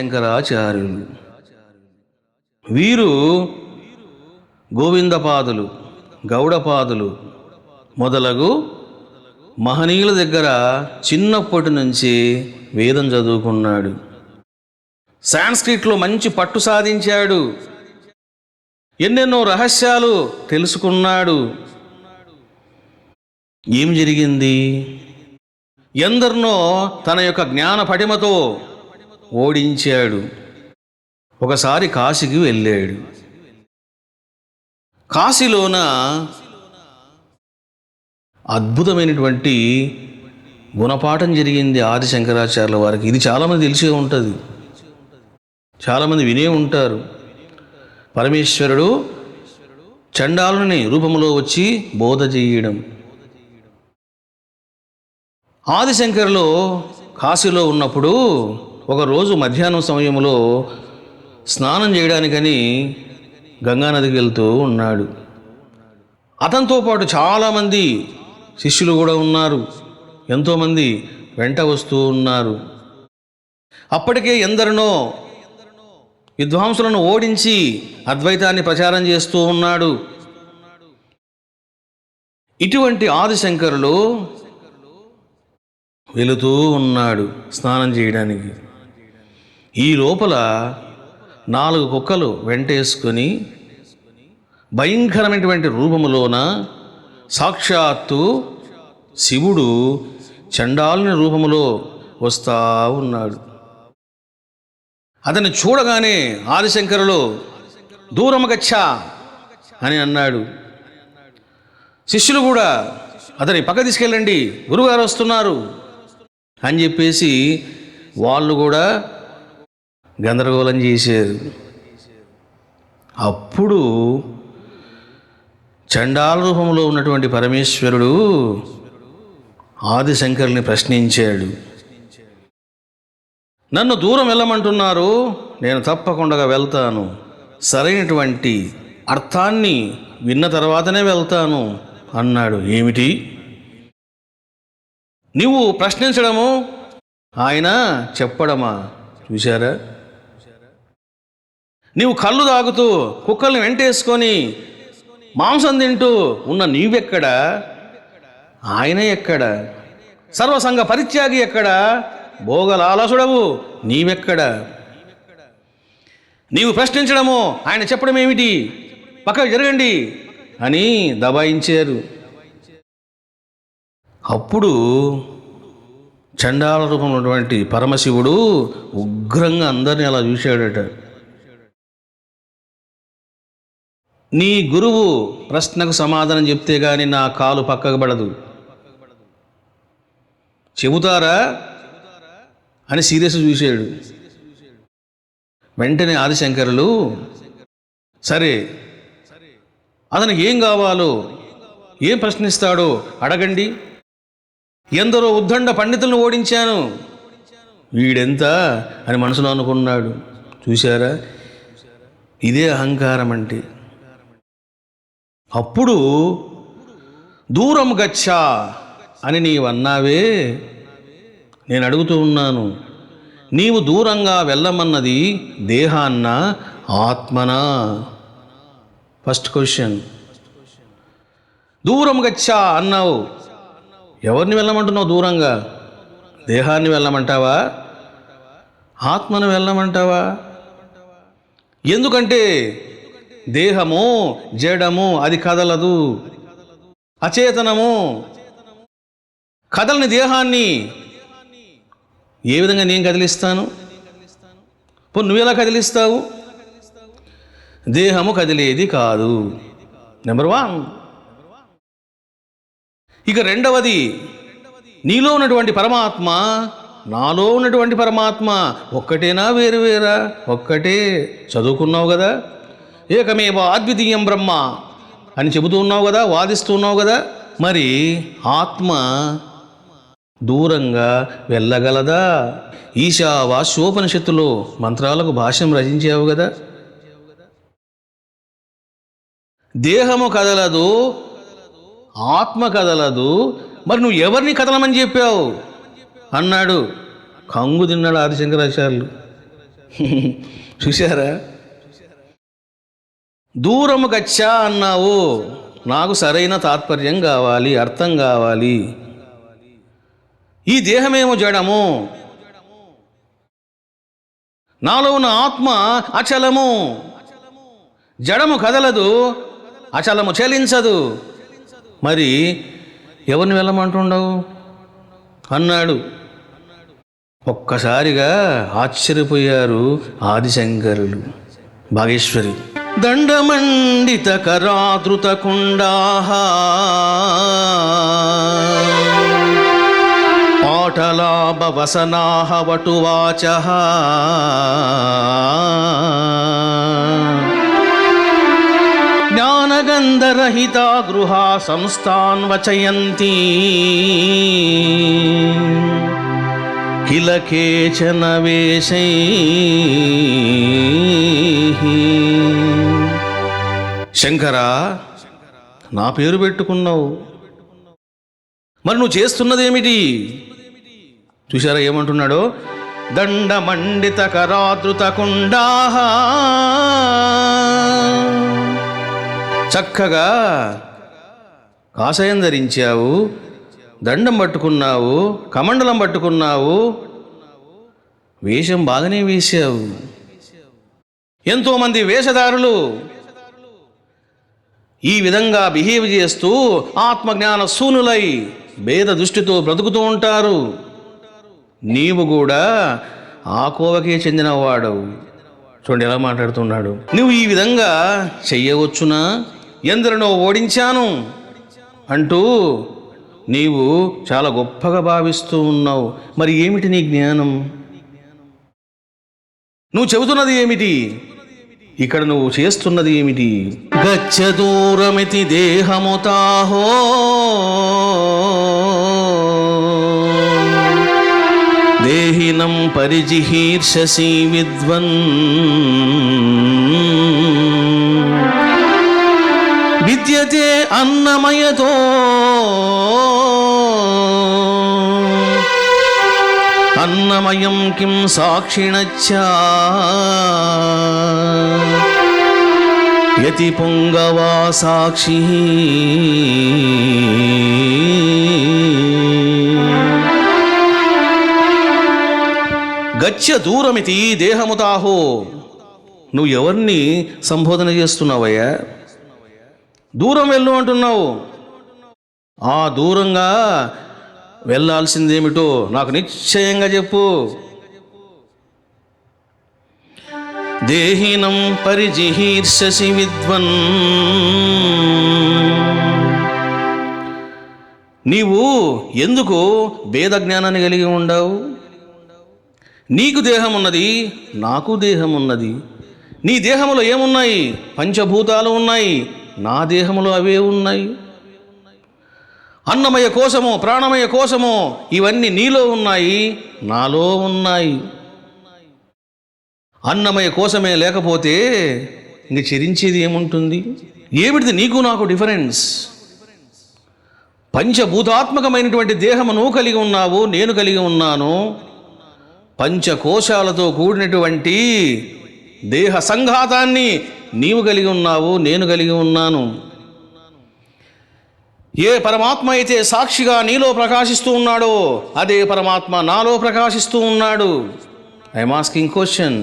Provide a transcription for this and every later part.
ఆదిశంకరాచార్యులు. వీరు గోవిందపాదులు, గౌడపాదులు మొదలగు మహనీయుల దగ్గర చిన్నప్పటి నుంచి వేదం చదువుకున్నాడు. సాంస్క్రిట్లో మంచి పట్టు సాధించాడు. ఎన్నెన్నో రహస్యాలు తెలుసుకున్నాడు. ఏం జరిగింది? ఎందరినో తన యొక్క జ్ఞాన పటిమతో ఓడించాడు. ఒకసారి కాశీకి వెళ్ళాడు. కాశీలోన అద్భుతమైనటువంటి గుణపాఠం జరిగింది ఆదిశంకరాచార్యుల వారికి. ఇది చాలామంది తెలిసే ఉంటుంది, చాలామంది వినే ఉంటారు. పరమేశ్వరుడు చండాలుని రూపంలో వచ్చి బోధ చేయడం. ఆదిశంకరులు కాశీలో ఉన్నప్పుడు ఒకరోజు మధ్యాహ్నం సమయంలో స్నానం చేయడానికని గంగానదికి వెళ్తూ ఉన్నాడు. అతనితో పాటు చాలామంది శిష్యులు కూడా ఉన్నారు. ఎంతోమంది వెంట వస్తూ ఉన్నారు. అప్పటికే ఎందరినో విద్వాంసులను ఓడించి అద్వైతాన్ని ప్రచారం చేస్తూ ఉన్నాడు. ఇటువంటి ఆదిశంకరులు వెళుతూ ఉన్నాడు స్నానం చేయడానికి. ఈ లోపల 4 కుక్కలు వెంటేసుకొని భయంకరమైనటువంటి రూపములోన సాక్షాత్తు శివుడు చండాలుని రూపములో వస్తూ ఉన్నాడు. అతన్ని చూడగానే ఆదిశంకరులు దూరం గచ్చా అని అన్నాడు. శిష్యులు కూడా అతని పక్క తీసుకెళ్ళండి, గురుగారు వస్తున్నారు అని చెప్పేసి వాళ్ళు కూడా గందరగోళం చేశారు. అప్పుడు చండాల రూపంలో ఉన్నటువంటి పరమేశ్వరుడు ఆదిశంకరుని ప్రశ్నించాడు. నన్ను దూరం వెళ్ళమంటున్నారు, నేను తప్పకుండా వెళ్తాను. సరైనటువంటి అర్థాన్ని విన్న తర్వాతనే వెళ్తాను అన్నాడు. ఏమిటి? నీవు ప్రశ్నించడము, ఆయన చెప్పడమా? చూశారా? నీవు కళ్ళు తాగుతూ కుక్కల్ని వెంటేసుకొని మాంసం తింటూ ఉన్న నీవెక్కడా? ఆయన ఎక్కడా? సర్వసంగ పరిత్యాగి ఎక్కడా? భోగలాలసుడవు నీవెక్కడ? నీవు ప్రశ్నించడము, ఆయన చెప్పడం ఏమిటి? పక్కకు జరగండి అని దబాయించారు. అప్పుడు చండాల రూపంలో ఉన్నటువంటి పరమశివుడు ఉగ్రంగా అందరినీ అలా చూశాడట. నీ గురువు ప్రశ్నకు సమాధానం చెప్తే గాని నా కాలు పక్కకు పడదు, చెబుతారా అని సీరియస్ చూశాడు. వెంటనే ఆదిశంకరులు, సరే అతనికి ఏం కావాలో, ఏం ప్రశ్నిస్తాడో అడగండి. ఎందరో ఉద్దండ పండితులను ఓడించాను, వీడెంత అని మనసులో అనుకున్నాడు. చూశారా? ఇదే అహంకారం అంటే. అప్పుడు దూరం గచ్చా అని నీవన్నావే, నేను అడుగుతూ ఉన్నాను, నీవు దూరంగా వెళ్ళమన్నది దేహాన్నా ఆత్మనా? First question. దూరం గచ్చా అన్నావు, ఎవరిని వెళ్ళమంటున్నావు దూరంగా? దేహాన్ని వెళ్ళమంటావా, ఆత్మను వెళ్ళమంటావా? ఎందుకంటే దేహము జడము, అది కదలదు, అచేతనము. కదలని దేహాన్ని ఏ విధంగా నేను కదిలిస్తాను? పోనీ నువ్వెలా కదిలిస్తావు? దేహము కదిలేది కాదు, నెంబర్ 1. ఇక రెండవది, నీలో ఉన్నటువంటి పరమాత్మ, నాలో ఉన్నటువంటి పరమాత్మ ఒక్కటేనా వేరువేరా? ఒక్కటే. చదువుకున్నావు కదా, ఏకమేవ అద్వితీయం బ్రహ్మ అని చెబుతూ ఉన్నావు కదా, వాదిస్తూ ఉన్నావు కదా. మరి ఆత్మ దూరంగా వెళ్ళగలదా? ఈశావాస్యోపనిషత్తులో మంత్రాలకు భాష్యం రచించావు కదా. దేహము కదలదు, ఆత్మ కదలదు, మరి నువ్వు ఎవరిని కదలమని చెప్పావు అన్నాడు. కంగు తిన్నాడు ఆదిశంకరాచార్యులు. చూశారా? దూరము గచ్చా అన్నావు, నాకు సరైన తాత్పర్యం కావాలి, అర్థం కావాలి. ఈ దేహమేమో జడము, నాలో ఉన్న ఆత్మ అచలము. జడము కదలదు, అచలము చలించదు. మరి ఎవరిని వెళ్ళమంటుండవు అన్నాడు. ఒక్కసారిగా ఆశ్చర్యపోయారు ఆదిశంకరులు, భాగేశ్వరి. దండమండిత కరాదృత కుండాహ పాటలాభ వసనాహ వటువాచః జ్ఞానగంధరహితా గృహా సంస్థాన్ వచయంతి కిల కేచన వేషైః. శంకరా, నా పేరు పెట్టుకున్నావు, మరి నువ్వు చేస్తున్నదేమిటి? చూశారా ఏమంటున్నాడో? దండమండిత కరాదృత కుండాహ, చక్కగా కాషాయం ధరించావు, దండం పట్టుకున్నావు, కమండలం పట్టుకున్నావు, వేషం బాగానే వేశావు. ఎంతోమంది వేషధారులు ఈ విధంగా బిహేవ్ చేస్తూ ఆత్మజ్ఞాన శూనులై భేద దృష్టితో బ్రతుకుతూ ఉంటారు. నీవు కూడా ఆ కోవకే చెందినవాడవు. చూడండి ఎలా మాట్లాడుతున్నాడు. నువ్వు ఈ విధంగా చెయ్యవచ్చునా? ఎందరినో ఓడించాను అంటూ నీవు చాలా గొప్పగా భావిస్తూ ఉన్నావు. మరి ఏమిటి నీ జ్ఞానం? నువ్వు చెబుతున్నది ఏమిటి? ఇక్కడ నువ్వు చేస్తున్నది ఏమిటి? గచ్చ దూరమితి దేహముతాహో దేహినం పరిజిహీర్షసి విద్వన్ విద్యతే అన్నమయతో అన్నమయం కిం సాక్షిణచ్చ యతి పుంగవా సాక్షి. గచ్చ దూరమితి దేహముతాహో. నువ్వు ఎవరిని సంబోధన చేస్తున్నావయ్యా? దూరం వెళ్ళు అంటున్నావు. ఆ దూరంగా వెళ్ళాల్సిందేమిటో నాకు నిశ్చయంగా చెప్పు. దేహినం పరిజిహీర్షసి విద్వన్. నీవు ఎందుకు భేద జ్ఞానాన్ని కలిగి ఉండవు? నీకు దేహం ఉన్నది, నాకు దేహం ఉన్నది. నీ దేహంలో ఏమున్నాయి? పంచభూతాలు ఉన్నాయి, నా దేహంలో అవే ఉన్నాయి. అన్నమయ కోశము, ప్రాణమయ కోశము, ఇవన్నీ నీలో ఉన్నాయి, నాలో ఉన్నాయి. అన్నమయ కోశమే లేకపోతే ఇంక చరించేది ఏముంటుంది? ఏమిటిది నీకు నాకు డిఫరెన్స్? పంచభూతాత్మకమైనటువంటి దేహము నువ్వు కలిగి ఉన్నావు, నేను కలిగి ఉన్నాను. పంచకోశాలతో కూడినటువంటి దేహ సంఘాతాన్ని నీవు కలిగి ఉన్నావు, నేను కలిగి ఉన్నాను. ఏ పరమాత్మ అయితే సాక్షిగా నీలో ప్రకాశిస్తూ ఉన్నాడో అదే పరమాత్మ నాలో ప్రకాశిస్తూ ఉన్నాడు. I'm asking question.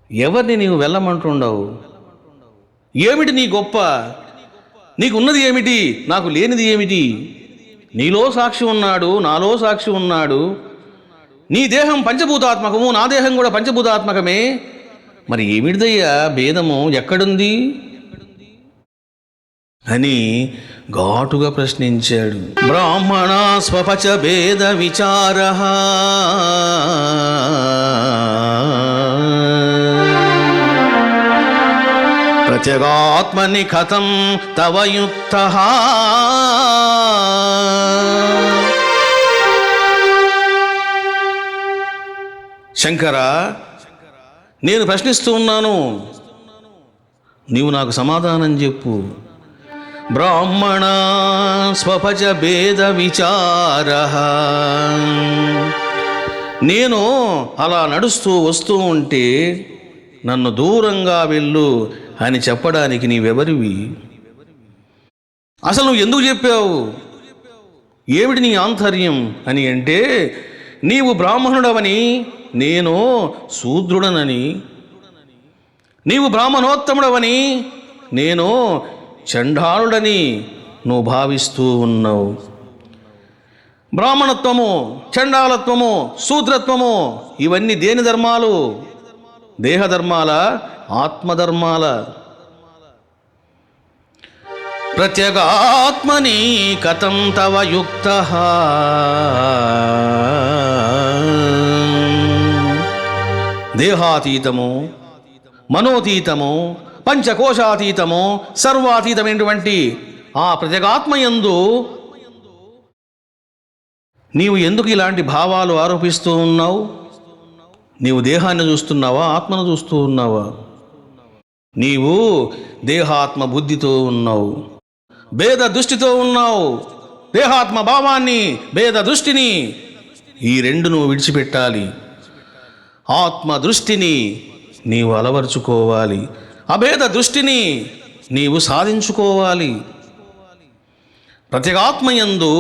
ఎవరిని నీవు వెళ్ళమంటుండవు? ఏమిటి నీ గొప్ప? నీకున్నది ఏమిటి, నాకు లేనిది ఏమిటి? నీలో సాక్షి ఉన్నాడు, నాలో సాక్షి ఉన్నాడు. నీ దేహం పంచభూతాత్మకము, నా దేహం కూడా పంచభూతాత్మకమే. మరి ఏమిటిదయ్యా భేదము? ఎక్కడుంది అని ఘాటుగా ప్రశ్నించాడు. బ్రాహ్మణ స్వపచ భేద విచార ప్రత్యేగాత్మని కథం తవ యుక్తః. శంకరా, నేను ప్రశ్నిస్తూ ఉన్నాను, నీవు నాకు సమాధానం చెప్పు. బ్రాహ్మణ స్వపచ భేద విచార నేను అలా నడుస్తూ వస్తూ ఉంటే నన్ను దూరంగా వెళ్ళు అని చెప్పడానికి నీవెవరివి? అసలు నువ్వు ఎందుకు చెప్పావు? ఏమిటి నీ ఆంతర్యం అని అంటే, నీవు బ్రాహ్మణుడవని, నేను శూద్రుడనని, నీవు బ్రాహ్మణోత్తముడవని, నేను చండాలుడని నువ్వు భావిస్తూ ఉన్నావు. బ్రాహ్మణత్వము, చండాలత్వము, శూద్రత్వము ఇవన్నీ దేని ధర్మాలు? దేహధర్మాల, ఆత్మధర్మాల? ప్రత్యేగాత్మని కథం తవ యుక్తః, దేహాతీతము, మనోతీతము, పంచకోశాతీతము, సర్వాతీతమైనటువంటి ఆ ప్రత్యేగాత్మయందు నీవు ఎందుకు ఇలాంటి భావాలు ఆరోపిస్తూ ఉన్నావు? నీవు దేహాన్ని చూస్తున్నావా, ఆత్మను చూస్తూ ఉన్నావా? నీవు దేహాత్మ బుద్ధితో ఉన్నావు, భేద దృష్టితో ఉన్నావు. దేహాత్మ భావాన్ని, భేద దృష్టిని ఈ రెండు నువ్వు విడిచిపెట్టాలి. ఆత్మ దృష్టిని నీవు అలవర్చుకోవాలి, అభేద దృష్టిని నీవు సాధించుకోవాలి. ప్రత్యేగాత్మయందు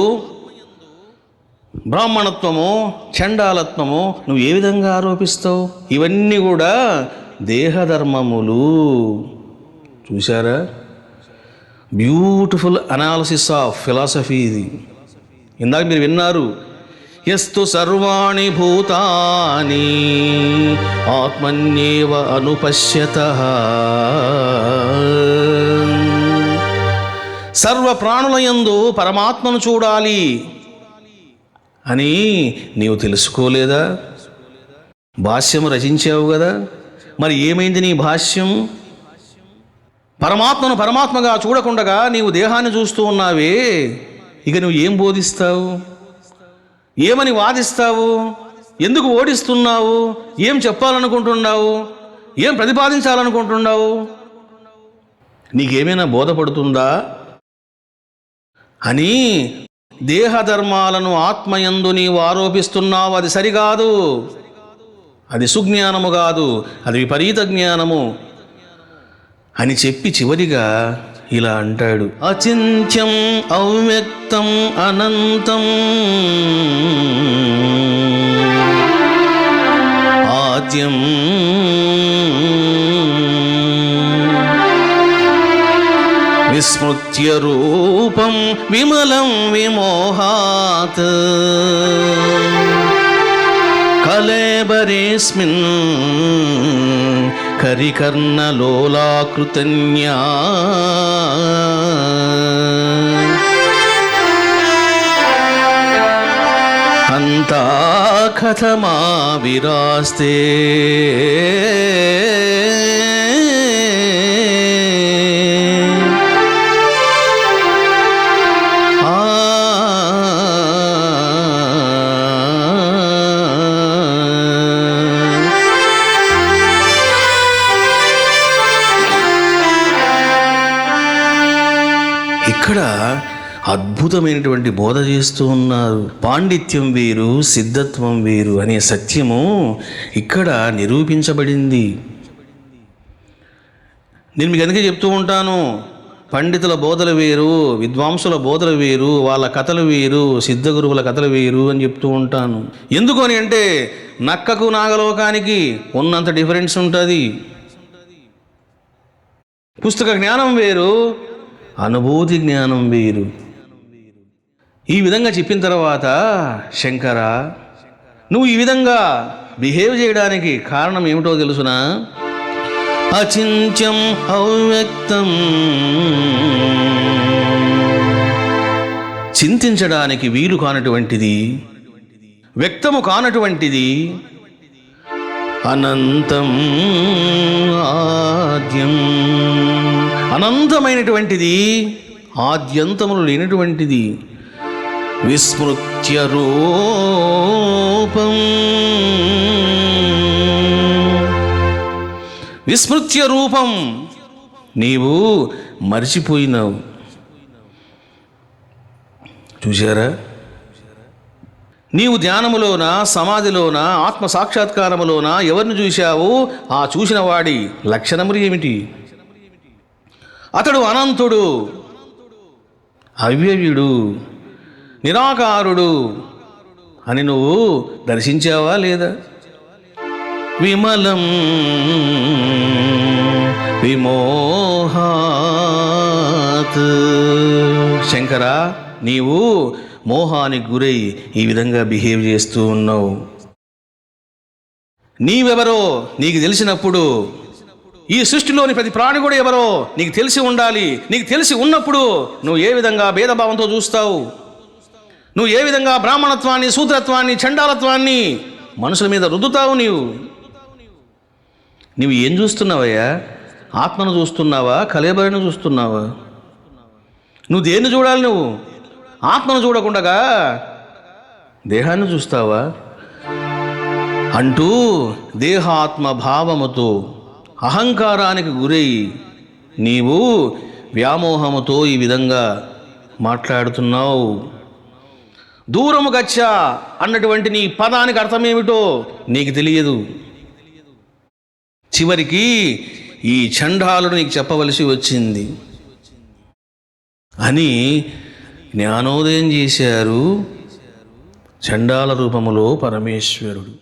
బ్రాహ్మణత్వము, చండాలత్వము నువ్వు ఏ విధంగా ఆరోపిస్తావు? ఇవన్నీ కూడా దేహధర్మములు. చూశారా? బ్యూటిఫుల్ అనాలిసిస్ ఆఫ్ ఫిలాసఫీ ఇది. ఇందాక మీరు విన్నారు, యస్తు సర్వాణి భూతాని ఆత్మన్యేవ అనుపశ్యతః, సర్వ ప్రాణులయందు పరమాత్మను చూడాలి అని నీవు తెలుసుకోలేదా? భాష్యం రచించావు కదా, మరి ఏమైంది నీ భాష్యం? పరమాత్మను పరమాత్మగా చూడకుండగా నీవు దేహాన్ని చూస్తూ ఉన్నావే, ఇక నువ్వు ఏం బోధిస్తావు? ఏమని వాదిస్తావు? ఎందుకు ఓడిస్తున్నావు? ఏం చెప్పాలనుకుంటున్నావు? ఏం ప్రతిపాదించాలనుకుంటున్నావు? నీకేమైనా బోధపడుతుందా అని దేహధర్మాలను ఆత్మయందు నీవు ఆరోపిస్తున్నావు. అది సరికాదు, అది సుజ్ఞానము కాదు, అది విపరీత జ్ఞానము అని చెప్పి చివరిగా ఇలా అంటాడు, అచింత్యం అవ్యక్తం అనంతం ఆద్యం విస్మృత్య రూపం విమలం విమోహాత్ కలేబరేస్మిన్ కరికర్ణలోలాకృతన్యా అంతా కథమా విరాస్తే ఇక్కడ అద్భుతమైనటువంటి బోధ చేస్తూ ఉన్నారు. పాండిత్యం వేరు, సిద్ధత్వం వేరు అనే సత్యము ఇక్కడ నిరూపించబడింది. నేను మీకు అందుకే చెప్తూ ఉంటాను, పండితుల బోధలు వేరు, విద్వాంసుల బోధలు వేరు, వాళ్ళ కథలు వేరు, సిద్ధగురువుల కథలు వేరు అని చెప్తూ ఉంటాను. ఎందుకు అని అంటే నక్కకు నాగలోకానికి ఉన్నంత డిఫరెన్స్ ఉంటుంది. పుస్తక జ్ఞానం వేరు, అనుభూతి జ్ఞానం వేరు. ఈ విధంగా చెప్పిన తర్వాత, శంకర నువ్వు ఈ విధంగా బిహేవ్ చేయడానికి కారణం ఏమిటో తెలుసునా? అచింత్యం అవ్యక్తం, చింతించడానికి వీలు కానటువంటిది, వ్యక్తము కానటువంటిది, అనంతం ఆద్యం, అనంతమైనటువంటిది, ఆద్యంతములు లేనటువంటిది, విస్మృత్య రూపం, విస్మృత్య రూపం, నీవు మరిచిపోయినావు. చూశారా? నీవు ధ్యానములోన, సమాధిలోన, ఆత్మ సాక్షాత్కారములోన ఎవరిని చూశావు? ఆ చూసిన వాడి లక్షణములు ఏమిటి? అతడు అనంతుడు, అవ్యయుడు, నిరాకారుడు అని నువ్వు దర్శించావా లేదా? విమలం విమోహాత్. శంకరా, నీవు మోహానికి గురై ఈ విధంగా బిహేవ్ చేస్తూ ఉన్నావు. నీవెవరో నీకు తెలిసినప్పుడు, ఈ సృష్టిలోని ప్రతి ప్రాణి కూడా ఎవరో నీకు తెలిసి ఉండాలి. నీకు తెలిసి ఉన్నప్పుడు నువ్వు ఏ విధంగా భేదభావంతో చూస్తావు? నువ్వు ఏ విధంగా బ్రాహ్మణత్వాన్ని, శూద్రత్వాన్ని, చండాలత్వాన్ని మనుషుల మీద రుద్దుతావు? నువ్వు ఏం చూస్తున్నావయ్యా? ఆత్మను చూస్తున్నావా? కలేబరను చూస్తున్నావా? నువ్వు దేన్ని చూడాలి? నువ్వు ఆత్మను చూడకుండా దేహాన్ని చూస్తావా? అంటూ దేహాత్మ భావముతో అహంకారానికి గురై నీవు వ్యామోహముతో ఈ విధంగా మాట్లాడుతున్నావు. దూరము గచ్చా అన్నటువంటి నీ పదానికి అర్థమేమిటో నీకు తెలియదు. చివరికి ఈ చండాలుడు నీకు చెప్పవలసి వచ్చింది అని జ్ఞానోదయం చేశారు చండాల రూపములో పరమేశ్వరుడు.